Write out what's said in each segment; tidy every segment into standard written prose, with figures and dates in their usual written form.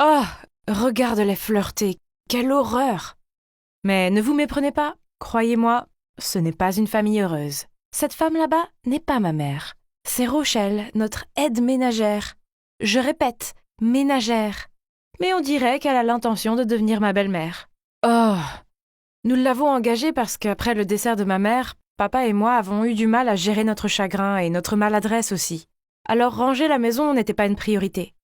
Oh, regarde-les flirter, quelle horreur! Mais ne vous méprenez pas, croyez-moi, ce n'est pas une famille heureuse. Cette femme là-bas n'est pas ma mère. C'est Rochelle, notre aide ménagère. Je répète, ménagère. Mais on dirait qu'elle a l'intention de devenir ma belle-mère. Oh! Nous l'avons engagée parce qu'après le décès de ma mère, papa et moi avons eu du mal à gérer notre chagrin et notre maladresse aussi. Alors ranger la maison n'était pas une priorité.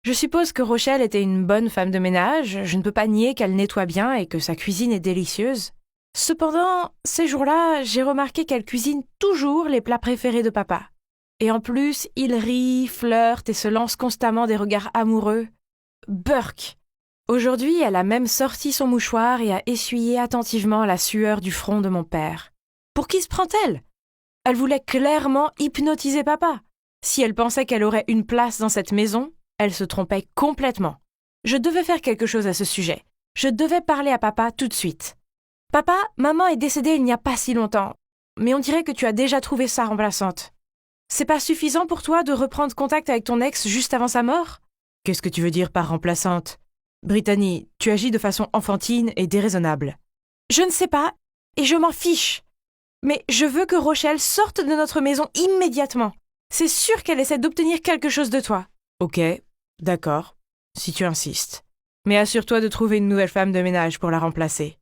Je suppose que Rochelle était une bonne femme de ménage, je ne peux pas nier qu'elle nettoie bien et que sa cuisine est délicieuse. Cependant, ces jours-là, j'ai remarqué qu'elle cuisine toujours les plats préférés de papa. Et en plus, il rit, flirte et se lance constamment des regards amoureux. Burk! Aujourd'hui, elle a même sorti son mouchoir et a essuyé attentivement la sueur du front de mon père. Pour qui se prend-elle? Elle voulait clairement hypnotiser papa. Si elle pensait qu'elle aurait une place dans cette maison, elle se trompait complètement. Je devais faire quelque chose à ce sujet. Je devais parler à papa tout de suite. Papa, maman est décédée il n'y a pas si longtemps, mais on dirait que tu as déjà trouvé sa remplaçante. C'est pas suffisant pour toi de reprendre contact avec ton ex juste avant sa mort? Qu'est-ce que tu veux dire par remplaçante? Brittany, tu agis de façon enfantine et déraisonnable. Je ne sais pas, et je m'en fiche. Mais je veux que Rochelle sorte de notre maison immédiatement. C'est sûr qu'elle essaie d'obtenir quelque chose de toi. Ok, d'accord, si tu insistes. Mais assure-toi de trouver une nouvelle femme de ménage pour la remplacer.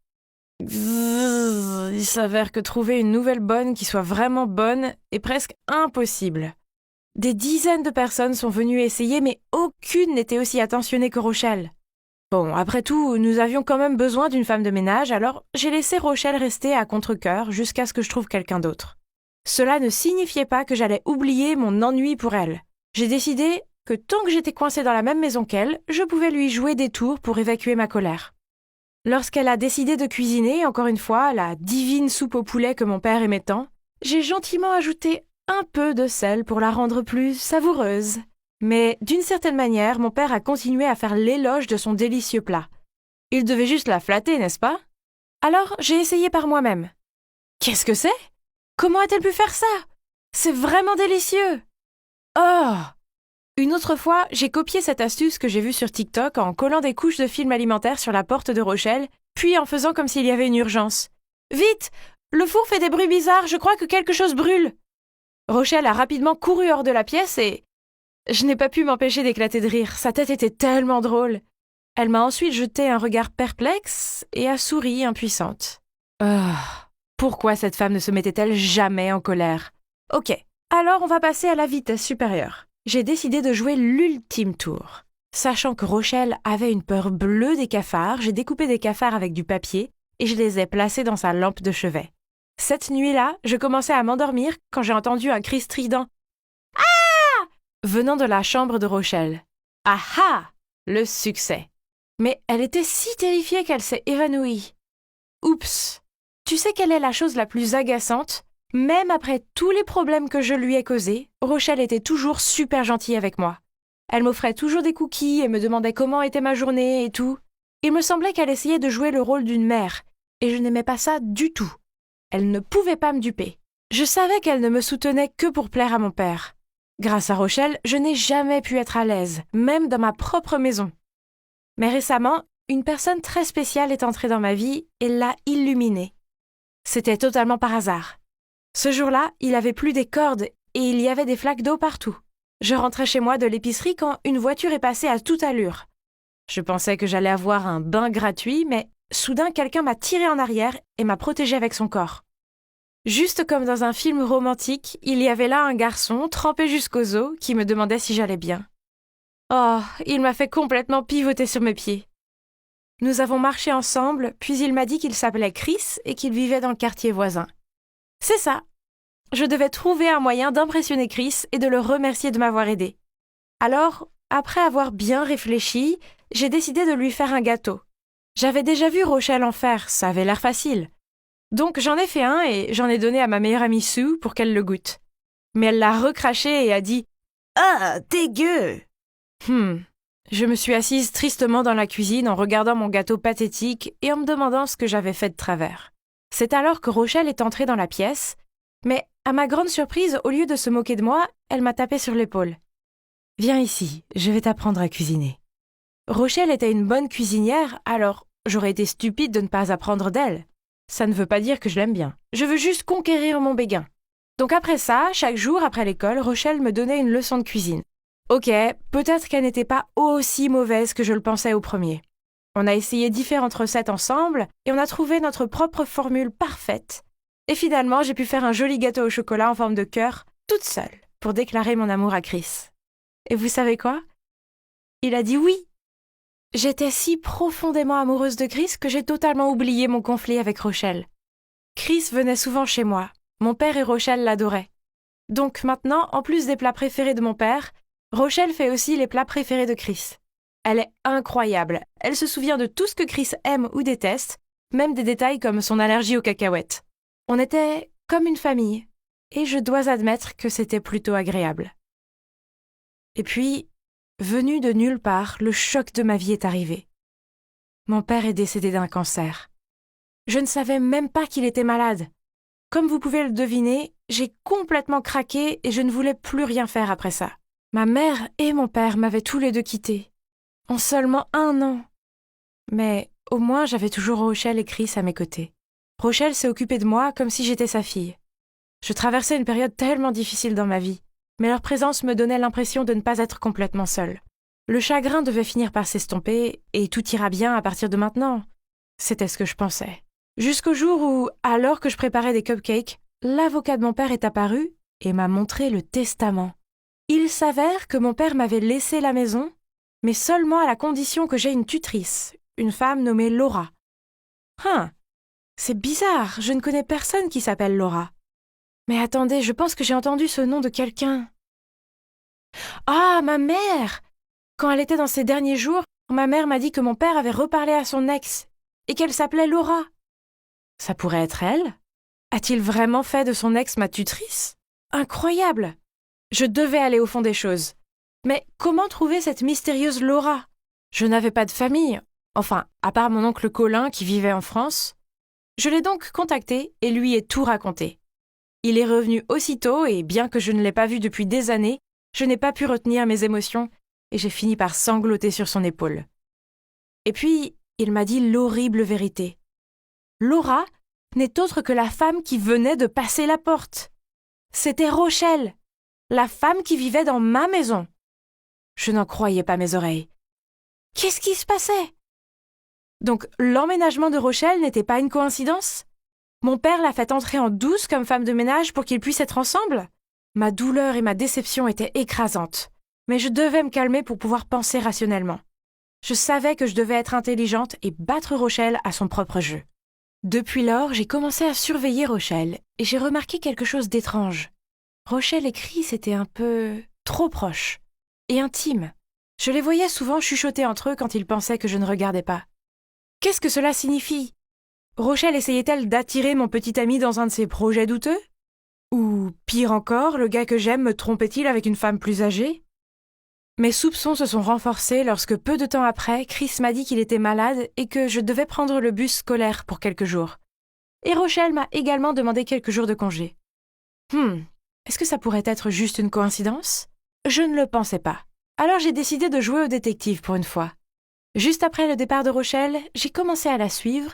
Il s'avère que trouver une nouvelle bonne qui soit vraiment bonne est presque impossible. Des dizaines de personnes sont venues essayer, mais aucune n'était aussi attentionnée que Rochelle. Bon, après tout, nous avions quand même besoin d'une femme de ménage, alors j'ai laissé Rochelle rester à contre-cœur jusqu'à ce que je trouve quelqu'un d'autre. Cela ne signifiait pas que j'allais oublier mon ennui pour elle. J'ai décidé que tant que j'étais coincée dans la même maison qu'elle, je pouvais lui jouer des tours pour évacuer ma colère. Lorsqu'elle a décidé de cuisiner, encore une fois, la divine soupe au poulet que mon père aimait tant, j'ai gentiment ajouté un peu de sel pour la rendre plus savoureuse. Mais d'une certaine manière, mon père a continué à faire l'éloge de son délicieux plat. Il devait juste la flatter, n'est-ce pas? Alors, j'ai essayé par moi-même. Qu'est-ce que c'est? Comment a-t-elle pu faire ça? C'est vraiment délicieux! Oh! Une autre fois, j'ai copié cette astuce que j'ai vue sur TikTok en collant des couches de film alimentaire sur la porte de Rochelle, puis en faisant comme s'il y avait une urgence. Vite! Le four fait des bruits bizarres, je crois que quelque chose brûle! Rochelle a rapidement couru hors de la pièce et... Je n'ai pas pu m'empêcher d'éclater de rire, sa tête était tellement drôle. Elle m'a ensuite jeté un regard perplexe et a souri impuissante. Pourquoi cette femme ne se mettait-elle jamais en colère? Ok, alors on va passer à la vitesse supérieure. J'ai décidé de jouer l'ultime tour. Sachant que Rochelle avait une peur bleue des cafards, j'ai découpé des cafards avec du papier et je les ai placés dans sa lampe de chevet. Cette nuit-là, je commençais à m'endormir quand j'ai entendu un cri strident venant de la chambre de Rochelle. Ah ah! Le succès. Mais elle était si terrifiée qu'elle s'est évanouie. Oups! Tu sais quelle est la chose la plus agaçante? Même après tous les problèmes que je lui ai causés, Rochelle était toujours super gentille avec moi. Elle m'offrait toujours des cookies et me demandait comment était ma journée et tout. Il me semblait qu'elle essayait de jouer le rôle d'une mère, et je n'aimais pas ça du tout. Elle ne pouvait pas me duper. Je savais qu'elle ne me soutenait que pour plaire à mon père. Grâce à Rochelle, je n'ai jamais pu être à l'aise, même dans ma propre maison. Mais récemment, une personne très spéciale est entrée dans ma vie et l'a illuminée. C'était totalement par hasard. Ce jour-là, il avait plu des cordes et il y avait des flaques d'eau partout. Je rentrais chez moi de l'épicerie quand une voiture est passée à toute allure. Je pensais que j'allais avoir un bain gratuit, mais soudain quelqu'un m'a tiré en arrière et m'a protégée avec son corps. Juste comme dans un film romantique, il y avait là un garçon, trempé jusqu'aux os, qui me demandait si j'allais bien. Oh, il m'a fait complètement pivoter sur mes pieds. Nous avons marché ensemble, puis il m'a dit qu'il s'appelait Chris et qu'il vivait dans le quartier voisin. C'est ça. Je devais trouver un moyen d'impressionner Chris et de le remercier de m'avoir aidé. Alors, après avoir bien réfléchi, j'ai décidé de lui faire un gâteau. J'avais déjà vu Rochelle en faire, ça avait l'air facile. Donc j'en ai fait un et j'en ai donné à ma meilleure amie Sue pour qu'elle le goûte. Mais elle l'a recraché et a dit « Ah, dégueu !» Je me suis assise tristement dans la cuisine en regardant mon gâteau pathétique et en me demandant ce que j'avais fait de travers. C'est alors que Rochelle est entrée dans la pièce, mais à ma grande surprise, au lieu de se moquer de moi, elle m'a tapé sur l'épaule. « Viens ici, je vais t'apprendre à cuisiner. » Rochelle était une bonne cuisinière, alors j'aurais été stupide de ne pas apprendre d'elle. Ça ne veut pas dire que je l'aime bien. Je veux juste conquérir mon béguin. Donc après ça, chaque jour après l'école, Rochelle me donnait une leçon de cuisine. Ok, peut-être qu'elle n'était pas aussi mauvaise que je le pensais au premier. On a essayé différentes recettes ensemble et on a trouvé notre propre formule parfaite. Et finalement, j'ai pu faire un joli gâteau au chocolat en forme de cœur, toute seule, pour déclarer mon amour à Chris. Et vous savez quoi? Il a dit oui. J'étais si profondément amoureuse de Chris que j'ai totalement oublié mon conflit avec Rochelle. Chris venait souvent chez moi. Mon père et Rochelle l'adoraient. Donc maintenant, en plus des plats préférés de mon père, Rochelle fait aussi les plats préférés de Chris. Elle est incroyable. Elle se souvient de tout ce que Chris aime ou déteste, même des détails comme son allergie aux cacahuètes. On était comme une famille, et je dois admettre que c'était plutôt agréable. Et puis, venu de nulle part, le choc de ma vie est arrivé. Mon père est décédé d'un cancer. Je ne savais même pas qu'il était malade. Comme vous pouvez le deviner, j'ai complètement craqué et je ne voulais plus rien faire après ça. Ma mère et mon père m'avaient tous les deux quittés. En seulement 1 an. Mais au moins j'avais toujours Rochelle et Chris à mes côtés. Rochelle s'est occupée de moi comme si j'étais sa fille. Je traversais une période tellement difficile dans ma vie, mais leur présence me donnait l'impression de ne pas être complètement seule. Le chagrin devait finir par s'estomper et tout ira bien à partir de maintenant. C'était ce que je pensais. Jusqu'au jour où, alors que je préparais des cupcakes, l'avocat de mon père est apparu et m'a montré le testament. Il s'avère que mon père m'avait laissé la maison, mais seulement à la condition que j'aie une tutrice, une femme nommée Laura. C'est bizarre, je ne connais personne qui s'appelle Laura. Mais attendez, je pense que j'ai entendu ce nom de quelqu'un. Ah, ma mère! Quand elle était dans ses derniers jours, ma mère m'a dit que mon père avait reparlé à son ex et qu'elle s'appelait Laura. Ça pourrait être elle? A-t-il vraiment fait de son ex ma tutrice? Incroyable! Je devais aller au fond des choses. Mais comment trouver cette mystérieuse Laura? Je n'avais pas de famille, enfin, à part mon oncle Colin qui vivait en France. Je l'ai donc contacté et lui ai tout raconté. Il est revenu aussitôt et bien que je ne l'ai pas vu depuis des années, je n'ai pas pu retenir mes émotions et j'ai fini par sangloter sur son épaule. Et puis, il m'a dit l'horrible vérité. Laura n'est autre que la femme qui venait de passer la porte. C'était Rochelle, la femme qui vivait dans ma maison. Je n'en croyais pas mes oreilles. Qu'est-ce qui se passait? Donc, l'emménagement de Rochelle n'était pas une coïncidence? Mon père l'a fait entrer en douce comme femme de ménage pour qu'ils puissent être ensemble? Ma douleur et ma déception étaient écrasantes, mais je devais me calmer pour pouvoir penser rationnellement. Je savais que je devais être intelligente et battre Rochelle à son propre jeu. Depuis lors, j'ai commencé à surveiller Rochelle et j'ai remarqué quelque chose d'étrange. Rochelle et Chris étaient un peu trop proches et intimes. Je les voyais souvent chuchoter entre eux quand ils pensaient que je ne regardais pas. Qu'est-ce que cela signifie? Rochelle essayait-elle d'attirer mon petit ami dans un de ses projets douteux? Ou, pire encore, le gars que j'aime me trompait-il avec une femme plus âgée? Mes soupçons se sont renforcés lorsque peu de temps après, Chris m'a dit qu'il était malade et que je devais prendre le bus scolaire pour quelques jours. Et Rochelle m'a également demandé quelques jours de congé. Est-ce que ça pourrait être juste une coïncidence? Je ne le pensais pas. Alors j'ai décidé de jouer au détective pour une fois. Juste après le départ de Rochelle, j'ai commencé à la suivre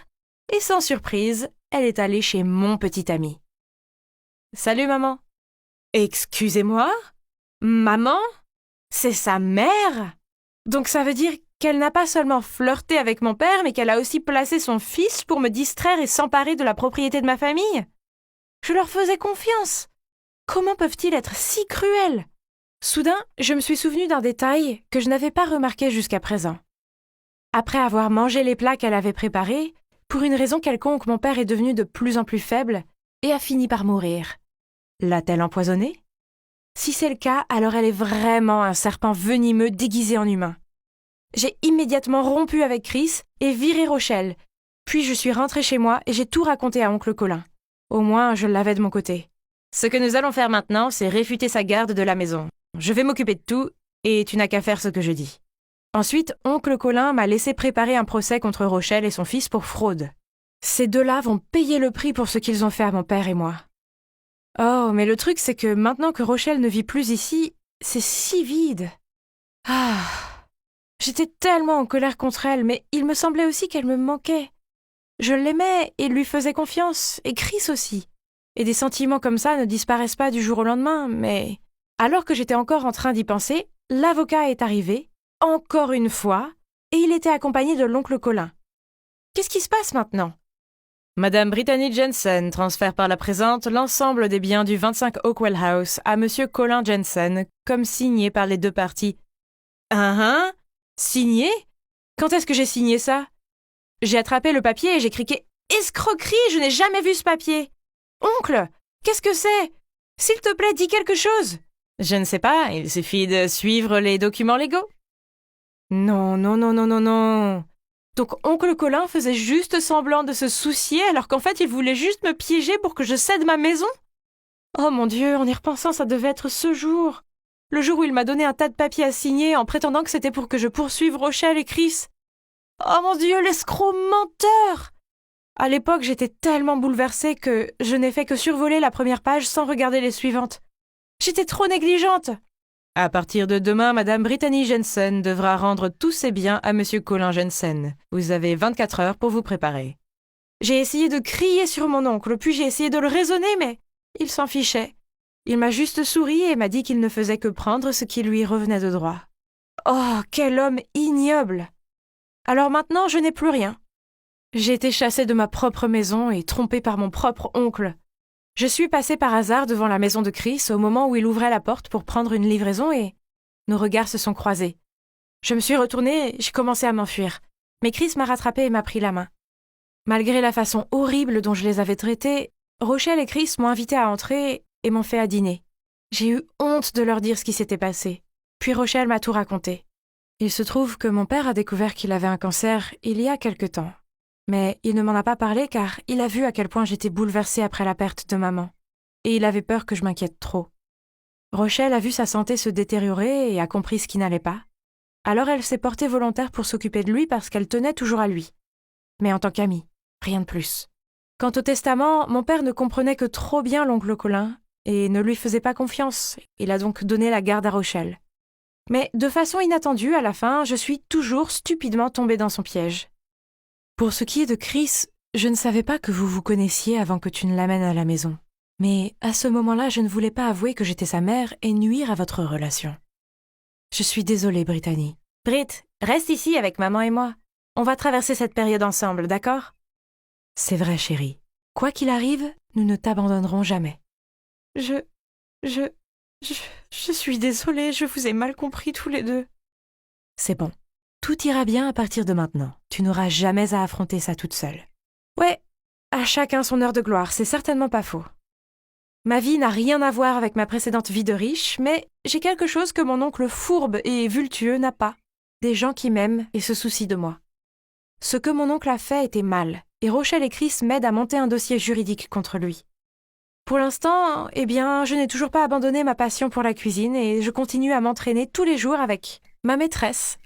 et sans surprise, elle est allée chez mon petit ami. « Salut maman !»« Excusez-moi? Maman? C'est sa mère? Donc ça veut dire qu'elle n'a pas seulement flirté avec mon père, mais qu'elle a aussi placé son fils pour me distraire et s'emparer de la propriété de ma famille? Je leur faisais confiance. Comment peuvent-ils être si cruels? Soudain, je me suis souvenu d'un détail que je n'avais pas remarqué jusqu'à présent. Après avoir mangé les plats qu'elle avait préparés, pour une raison quelconque, mon père est devenu de plus en plus faible et a fini par mourir. L'a-t-elle empoisonné? Si c'est le cas, alors elle est vraiment un serpent venimeux déguisé en humain. J'ai immédiatement rompu avec Chris et viré Rochelle. Puis je suis rentrée chez moi et j'ai tout raconté à oncle Colin. Au moins, je l'avais de mon côté. Ce que nous allons faire maintenant, c'est réfuter sa garde de la maison. Je vais m'occuper de tout et tu n'as qu'à faire ce que je dis. Ensuite, oncle Colin m'a laissé préparer un procès contre Rochelle et son fils pour fraude. Ces deux-là vont payer le prix pour ce qu'ils ont fait à mon père et moi. Oh, mais le truc, c'est que maintenant que Rochelle ne vit plus ici, c'est si vide. Ah. J'étais tellement en colère contre elle, mais il me semblait aussi qu'elle me manquait. Je l'aimais et lui faisais confiance, et Chris aussi. Et des sentiments comme ça ne disparaissent pas du jour au lendemain, mais... Alors que j'étais encore en train d'y penser, l'avocat est arrivé, encore une fois, et il était accompagné de l'oncle Colin. Qu'est-ce qui se passe maintenant? Madame Brittany Jensen transfère par la présente l'ensemble des biens du 25 Oakwell House à Monsieur Colin Jensen, comme signé par les deux parties. Hein? Signé? Quand est-ce que j'ai signé ça? J'ai attrapé le papier et j'ai crié « Escroquerie, je n'ai jamais vu ce papier !»« Oncle, qu'est-ce que c'est? S'il te plaît, dis quelque chose !»« Je ne sais pas, il suffit de suivre les documents légaux. » Non. Donc oncle Colin faisait juste semblant de se soucier alors qu'en fait il voulait juste me piéger pour que je cède ma maison? Oh mon Dieu, en y repensant, ça devait être ce jour. Le jour où il m'a donné un tas de papiers à signer en prétendant que c'était pour que je poursuive Rochelle et Chris. Oh mon Dieu, l'escroc menteur! À l'époque, j'étais tellement bouleversée que je n'ai fait que survoler la première page sans regarder les suivantes. J'étais trop négligente. À partir de demain, Madame Brittany Jensen devra rendre tous ses biens à Monsieur Colin Jensen. Vous avez 24 heures pour vous préparer. J'ai essayé de crier sur mon oncle, puis j'ai essayé de le raisonner, mais il s'en fichait. Il m'a juste souri et m'a dit qu'il ne faisait que prendre ce qui lui revenait de droit. Oh, quel homme ignoble! Alors maintenant, je n'ai plus rien. J'ai été chassée de ma propre maison et trompée par mon propre oncle. Je suis passée par hasard devant la maison de Chris au moment où il ouvrait la porte pour prendre une livraison et nos regards se sont croisés. Je me suis retournée et j'ai commencé à m'enfuir. Mais Chris m'a rattrapée et m'a pris la main. Malgré la façon horrible dont je les avais traités, Rochelle et Chris m'ont invitée à entrer et m'ont fait à dîner. J'ai eu honte de leur dire ce qui s'était passé. Puis Rochelle m'a tout raconté. Il se trouve que mon père a découvert qu'il avait un cancer il y a quelque temps. Mais il ne m'en a pas parlé car il a vu à quel point j'étais bouleversée après la perte de maman. Et il avait peur que je m'inquiète trop. Rochelle a vu sa santé se détériorer et a compris ce qui n'allait pas. Alors elle s'est portée volontaire pour s'occuper de lui parce qu'elle tenait toujours à lui. Mais en tant qu'amie, rien de plus. Quant au testament, mon père ne comprenait que trop bien l'oncle Colin et ne lui faisait pas confiance. Il a donc donné la garde à Rochelle. Mais de façon inattendue, à la fin, je suis toujours stupidement tombée dans son piège. Pour ce qui est de Chris, je ne savais pas que vous vous connaissiez avant que tu ne l'amènes à la maison. Mais à ce moment-là, je ne voulais pas avouer que j'étais sa mère et nuire à votre relation. Je suis désolée, Brittany. Britt, reste ici avec maman et moi. On va traverser cette période ensemble, d'accord? C'est vrai, chérie. Quoi qu'il arrive, nous ne t'abandonnerons jamais. Je suis désolée, je vous ai mal compris tous les deux. C'est bon. Tout ira bien à partir de maintenant. Tu n'auras jamais à affronter ça toute seule. Ouais, à chacun son heure de gloire, c'est certainement pas faux. Ma vie n'a rien à voir avec ma précédente vie de riche, mais j'ai quelque chose que mon oncle fourbe et vultueux n'a pas. Des gens qui m'aiment et se soucient de moi. Ce que mon oncle a fait était mal, et Rochelle et Chris m'aident à monter un dossier juridique contre lui. Pour l'instant, je n'ai toujours pas abandonné ma passion pour la cuisine et je continue à m'entraîner tous les jours avec ma maîtresse.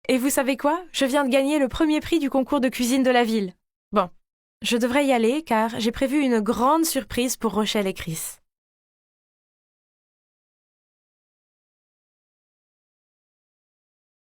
Et vous savez quoi? Je viens de gagner le premier prix du concours de cuisine de la ville. Bon, je devrais y aller car j'ai prévu une grande surprise pour Rochelle et Chris.